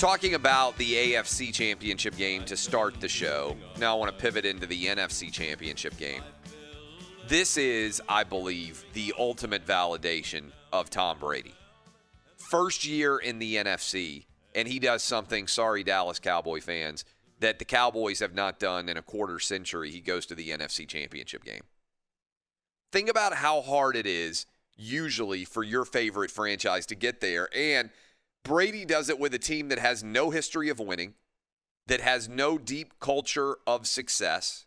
Talking about the AFC Championship game to start the show. Now I want to pivot into the NFC Championship game. This is, I believe, the ultimate validation of Tom Brady. First year in the NFC, and he does something, sorry Dallas Cowboy fans, that the Cowboys have not done in a quarter century. He goes to the NFC Championship game. Think about how hard it is usually for your favorite franchise to get there, and Brady does it with a team that has no history of winning, that has no deep culture of success.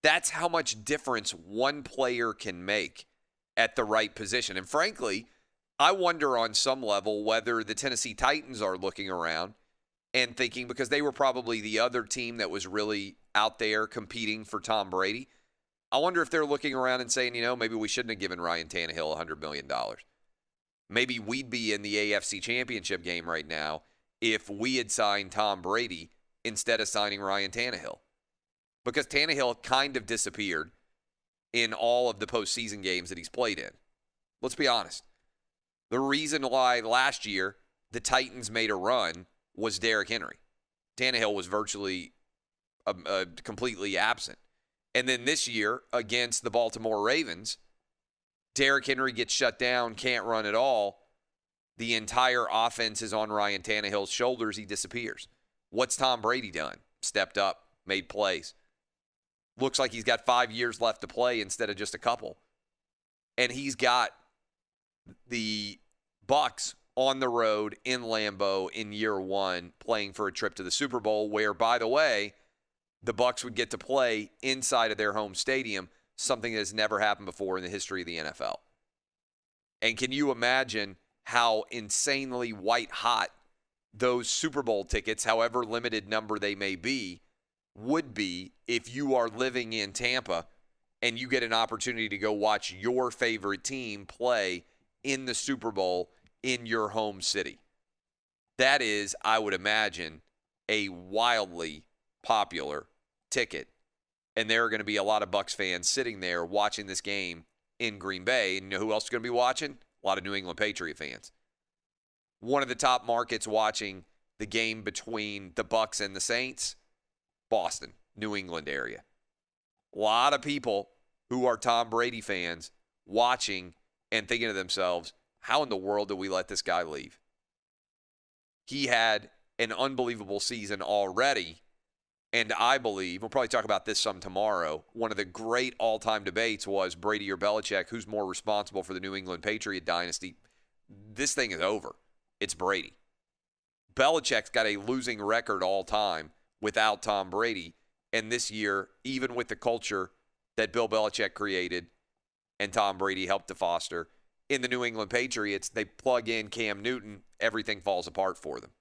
That's how much difference one player can make at the right position. And frankly, I wonder on some level whether the Tennessee Titans are looking around and thinking, because they were probably the other team that was really out there competing for Tom Brady. I wonder if they're looking around and saying, maybe we shouldn't have given Ryan Tannehill $100 million. Maybe we'd be in the AFC Championship game right now if we had signed Tom Brady instead of signing Ryan Tannehill. Because Tannehill kind of disappeared in all of the postseason games that he's played in. Let's be honest. The reason why last year the Titans made a run was Derrick Henry. Tannehill was virtually completely absent. And then this year against the Baltimore Ravens, Derrick Henry gets shut down, can't run at all. The entire offense is on Ryan Tannehill's shoulders. He disappears. What's Tom Brady done? Stepped up, made plays. Looks like he's got 5 years left to play instead of just a couple. And he's got the Bucs on the road in Lambeau in year one playing for a trip to the Super Bowl where, by the way, the Bucs would get to play inside of their home stadium, something that has never happened before in the history of the NFL. And can you imagine how insanely white hot those Super Bowl tickets, however limited number they may be, would be if you are living in Tampa and you get an opportunity to go watch your favorite team play in the Super Bowl in your home city? That is, I would imagine, a wildly popular ticket. And there are going to be a lot of Bucs fans sitting there watching this game in Green Bay. And you know who else is going to be watching? A lot of New England Patriot fans. One of the top markets watching the game between the Bucs and the Saints, Boston, New England area. A lot of people who are Tom Brady fans watching and thinking to themselves, how in the world did we let this guy leave? He had an unbelievable season already. And I believe, we'll probably talk about this some tomorrow, one of the great all-time debates was Brady or Belichick, who's more responsible for the New England Patriot dynasty. This thing is over. It's Brady. Belichick's got a losing record all time without Tom Brady. And this year, even with the culture that Bill Belichick created and Tom Brady helped to foster, in the New England Patriots, they plug in Cam Newton, everything falls apart for them.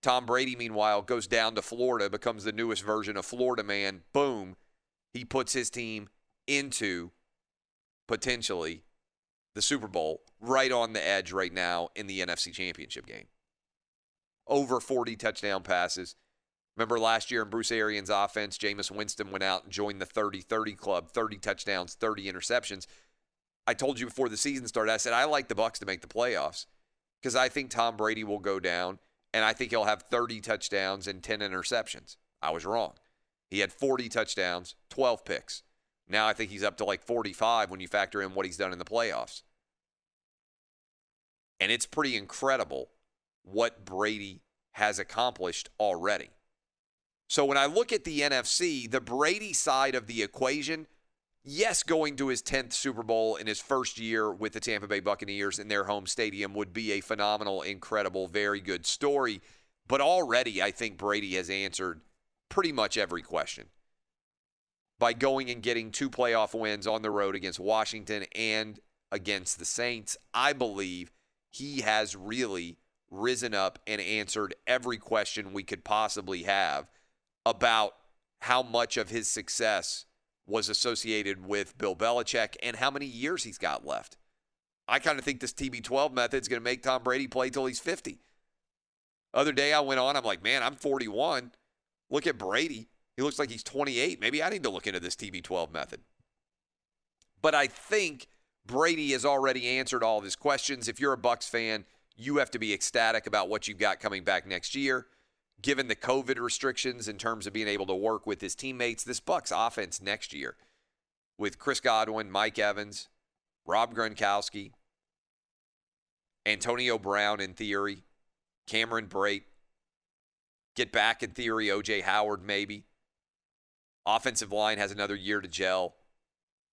Tom Brady, meanwhile, goes down to Florida, becomes the newest version of Florida man. Boom. He puts his team into, potentially, the Super Bowl, right on the edge right now in the NFC Championship game. Over 40 touchdown passes. Remember last year in Bruce Arians' offense, Jameis Winston went out and joined the 30-30 club, 30 touchdowns, 30 interceptions. I told you before the season started, I said I like the Bucs to make the playoffs because I think Tom Brady will go down. And I think he'll have 30 touchdowns and 10 interceptions. I was wrong. He had 40 touchdowns, 12 picks. Now I think he's up to like 45 when you factor in what he's done in the playoffs. And it's pretty incredible what Brady has accomplished already. So when I look at the NFC, the Brady side of the equation, yes, going to his 10th Super Bowl in his first year with the Tampa Bay Buccaneers in their home stadium would be a phenomenal, incredible, very good story. But already I think Brady has answered pretty much every question by going and getting 2 playoff wins on the road against Washington and against the Saints. I believe he has really risen up and answered every question we could possibly have about how much of his success was associated with Bill Belichick and how many years he's got left. I kind of think this TB12 method is going to make Tom Brady play till he's 50. Other day I went on, I'm like, man, I'm 41. Look at Brady. He looks like he's 28. Maybe I need to look into this TB12 method. But I think Brady has already answered all of his questions. If you're a Bucs fan, You have to be ecstatic about what you've got coming back next year. Given the COVID restrictions in terms of being able to work with his teammates, this Bucs offense next year with Chris Godwin, Mike Evans, Rob Gronkowski, Antonio Brown in theory, Cameron Brate, get back in theory O.J. Howard maybe. Offensive line has another year to gel.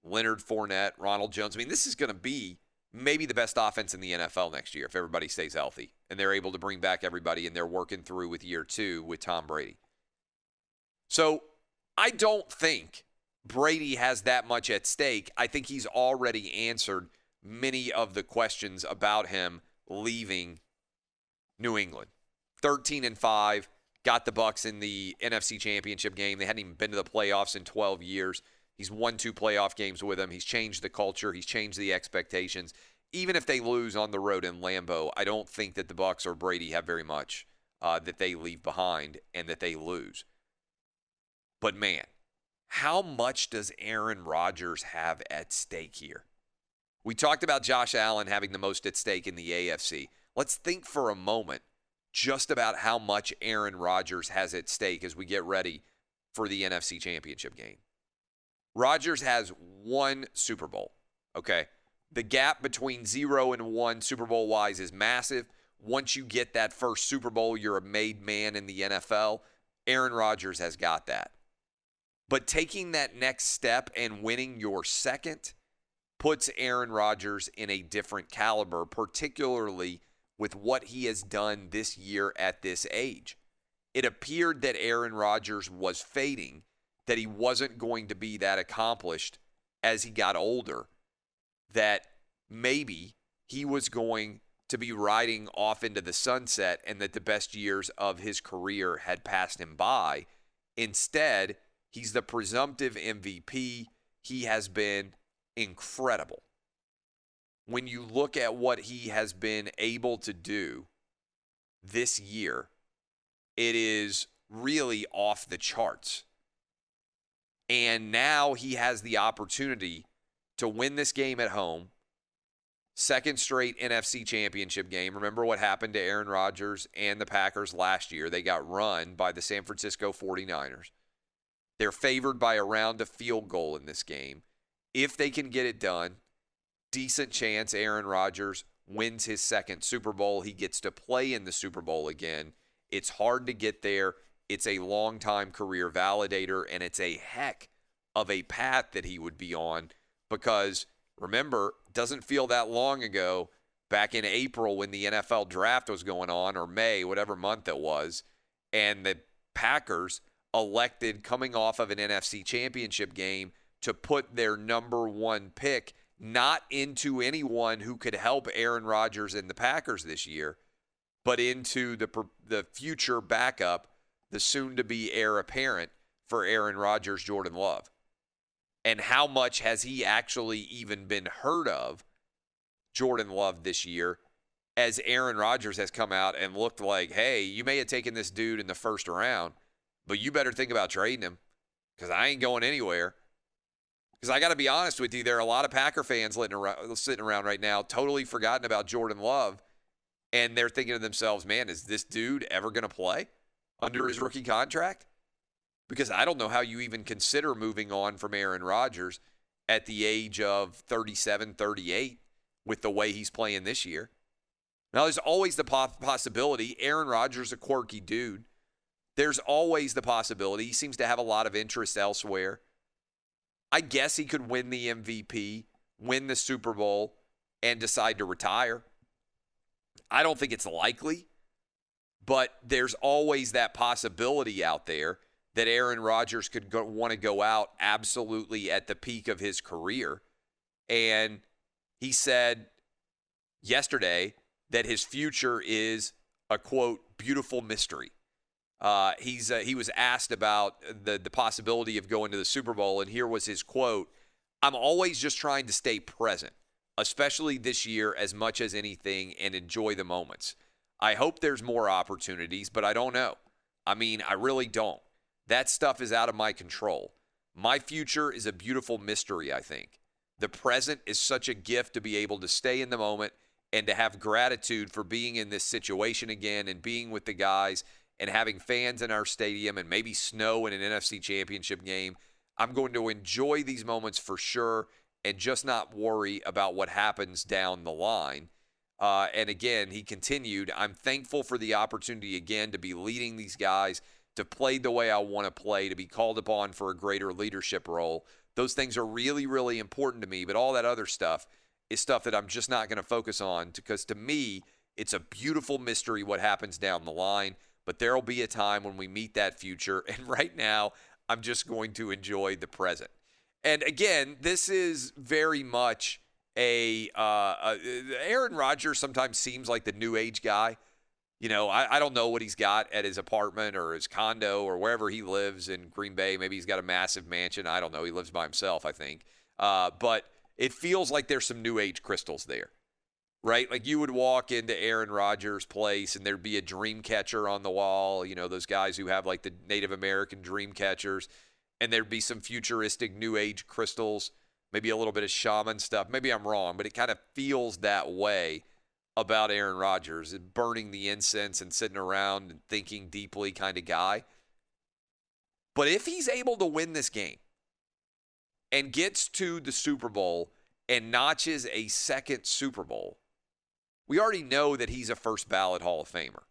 Leonard Fournette, Ronald Jones. I mean, this is going to be maybe the best offense in the NFL next year if everybody stays healthy and they're able to bring back everybody and they're working through with year 2 with Tom Brady. So I don't think Brady has that much at stake. I think he's already answered many of the questions about him leaving New England. 13-5, got the Bucs in the NFC Championship game. They hadn't even been to the playoffs in 12 years. He's won 2 playoff games with them. He's changed the culture. He's changed the expectations. Even if they lose on the road in Lambeau, I don't think that the Bucs or Brady have very much that they leave behind and that they lose. But man, how much does Aaron Rodgers have at stake here? We talked about Josh Allen having the most at stake in the AFC. Let's think for a moment just about how much Aaron Rodgers has at stake as we get ready for the NFC Championship game. Rodgers has 1 Super Bowl, okay? The gap between 0 and 1 Super Bowl-wise is massive. Once you get that first Super Bowl, you're a made man in the NFL. Aaron Rodgers has got that. But taking that next step and winning your second puts Aaron Rodgers in a different caliber, particularly with what he has done this year at this age. It appeared that Aaron Rodgers was fading, that he wasn't going to be that accomplished as he got older, that maybe he was going to be riding off into the sunset and that the best years of his career had passed him by. Instead, he's the presumptive MVP. He has been incredible. When you look at what he has been able to do this year, it is really off the charts. And now he has the opportunity to win this game at home. Second straight NFC Championship game. Remember what happened to Aaron Rodgers and the Packers last year. They got run by the San Francisco 49ers. They're favored by around a field goal in this game. If they can get it done, decent chance Aaron Rodgers wins his second Super Bowl. He gets to play in the Super Bowl again. It's hard to get there. It's a long-time career validator, and it's a heck of a path that he would be on because, remember, it doesn't feel that long ago, back in April when the NFL draft was going on, or May, whatever month it was, and the Packers elected, coming off of an NFC Championship game, to put their number 1 pick not into anyone who could help Aaron Rodgers and the Packers this year, but into the future backup, the soon-to-be heir apparent for Aaron Rodgers, Jordan Love. And how much has he actually even been heard of, Jordan Love, this year, as Aaron Rodgers has come out and looked like, hey, you may have taken this dude in the first round, but you better think about trading him because I ain't going anywhere. Because I got to be honest with you, there are a lot of Packer fans sitting around right now totally forgotten about Jordan Love, and they're thinking to themselves, man, is this dude ever going to play under his rookie contract? Because I don't know how you even consider moving on from Aaron Rodgers at the age of 37, 38 with the way he's playing this year. Now, there's always the possibility. Aaron Rodgers is a quirky dude. There's always the possibility. He seems to have a lot of interest elsewhere. I guess he could win the MVP, win the Super Bowl, and decide to retire. I don't think it's likely, but there's always that possibility out there that Aaron Rodgers could want to go out absolutely at the peak of his career. And he said yesterday that his future is a, quote, beautiful mystery. He was asked about the possibility of going to the Super Bowl, and here was his quote: "I'm always just trying to stay present, especially this year as much as anything, and enjoy the moments. I hope there's more opportunities, but I don't know. I mean, I really don't. That stuff is out of my control. My future is a beautiful mystery, I think. The present is such a gift to be able to stay in the moment and to have gratitude for being in this situation again and being with the guys and having fans in our stadium and maybe snow in an NFC championship game. I'm going to enjoy these moments for sure and just not worry about what happens down the line. And again, he continued, I'm thankful for the opportunity again to be leading these guys, to play the way I want to play, to be called upon for a greater leadership role. Those things are really, really important to me, but all that other stuff is stuff that I'm just not going to focus on because to me, it's a beautiful mystery what happens down the line, but there'll be a time when we meet that future, and right now, I'm just going to enjoy the present. And again, this is very much Aaron Rodgers sometimes seems like the new age guy. You know, I don't know what he's got at his apartment or his condo or wherever he lives in Green Bay. Maybe he's got a massive mansion. I don't know. He lives by himself, I think. But it feels like there's some new age crystals there, right? Like you would walk into Aaron Rodgers' place and there'd be a dream catcher on the wall. You know, those guys who have like the Native American dream catchers. And there'd be some futuristic new age crystals, maybe a little bit of shaman stuff. Maybe I'm wrong, but it kind of feels that way about Aaron Rodgers, burning the incense and sitting around and thinking deeply kind of guy. But if he's able to win this game and gets to the Super Bowl and notches a second Super Bowl, we already know that he's a first ballot Hall of Famer.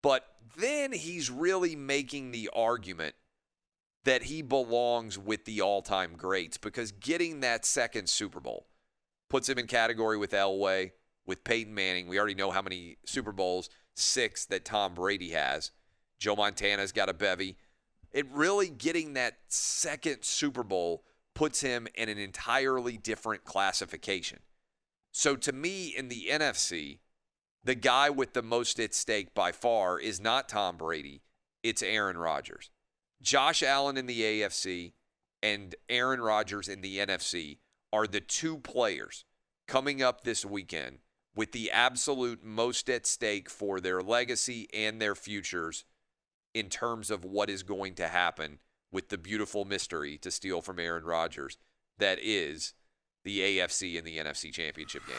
But then he's really making the argument that he belongs with the all-time greats because getting that second Super Bowl puts him in category with Elway, with Peyton Manning. We already know how many Super Bowls, 6 that Tom Brady has. Joe Montana's got a bevy. It really getting that second Super Bowl puts him in an entirely different classification. So to me, in the NFC, the guy with the most at stake by far is not Tom Brady. It's Aaron Rodgers. Josh Allen in the AFC and Aaron Rodgers in the NFC are the two players coming up this weekend with the absolute most at stake for their legacy and their futures in terms of what is going to happen with the beautiful mystery, to steal from Aaron Rodgers, that is the AFC and the NFC championship game.